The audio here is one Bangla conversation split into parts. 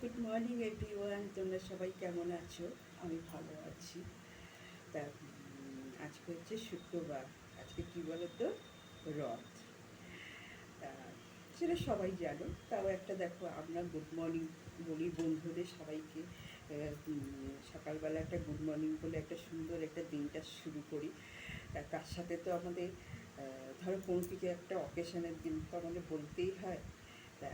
গুড মর্নিং এভরিওয়ান, তোমরা সবাই কেমন আছো? আমি ভালো আছি। তা আজকে হচ্ছে শুক্রবার। আজকে কী বলো তো, রথ। তা সেটা সবাই জানো, তাও একটা দেখো, আমরা গুড মর্নিং বলি বন্ধুদের সবাইকে। সকালবেলা একটা গুড মর্নিং বলে একটা সুন্দর একটা দিনটা শুরু করি। তার সাথে তো আমাদের ধরো কোনো কিছু একটা অকেশনের দিন তো আমাদের বলতেই হয়। তা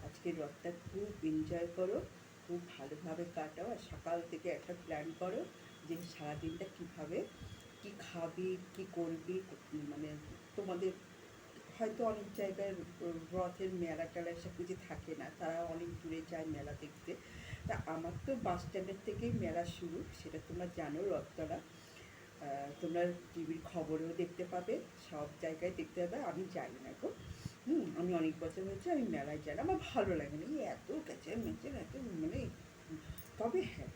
আজকে রথটা খুব এনজয় করো, খুব ভালোভাবে কাটাও, আর সকাল থেকে একটা প্ল্যান করো যে সারাদিনটা কীভাবে কী খাবে, কী করবে। মানে তোমাদের হয়তো অনেক জায়গায় রথের মেলা টেলা এসব কিছু থাকে না, তারা অনেক দূরে যায় মেলা দেখতে। তা আমার তো বাস স্ট্যান্ডের থেকেই মেলা শুরু, সেটা তোমরা জানো। রথতলা তোমরা টিভির খবরেও দেখতে পাবে, সব জায়গায় দেখতে পাবে। আমি যাই না গো, আমি অনেক বছর হয়েছে আমি মেলায় যাই না, আমার ভালো লাগে না এই এত ক্যাচের মেচের এত মানে। তবে হ্যাঁ,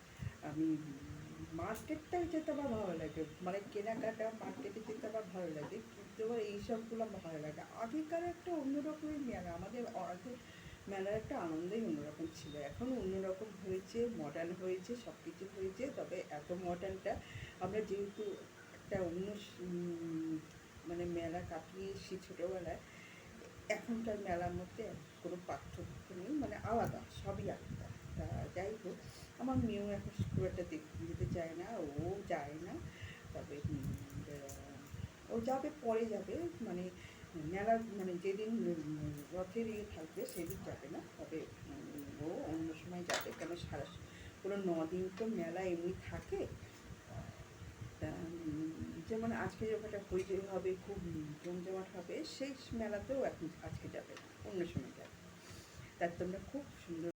আমি মার্কেটটায় যেতে আমার ভালো লাগে, মানে কেনাকাটা মার্কেটে যেতে আমার ভালো লাগে, কিন্তু আবার এইসবগুলো আমার ভালো লাগে। আগেকার একটা অন্যরকমের মেলা, আমাদের আগে মেলার একটা আনন্দই অন্যরকম ছিল। এখন অন্যরকম হয়েছে, মডার্ন হয়েছে, সব কিছু হয়েছে। তবে এত মডার্নটা আমরা যেহেতু একটা অন্য মানে মেলা কাটিয়ে এসেছি ছোটোবেলায়, এখনকার মেলার মধ্যে কোনো পার্থক্য নেই, মানে আলাদা, সবই আলাদা। তা যাই হোক, আমার মেয়েও এখন খুব একটা যেতে চায় না, ও যায় না। তবে ও যাবে, পরে যাবে, মানে মেলার মানে যেদিন রথের ইয়ে থাকবে সেদিন যাবে না। তবে ও অন্য সময় যাবে, কেন সারা পুরো 9 দিন তো মেলা এমনি থাকে। তা যেমন আজকে ওটা হইচই হবে, খুব জমজমাট হবে, সেই মেলাতেও এখন আজকে যাবে না, অন্য সময় যাবে। তার তোমরা খুব সুন্দর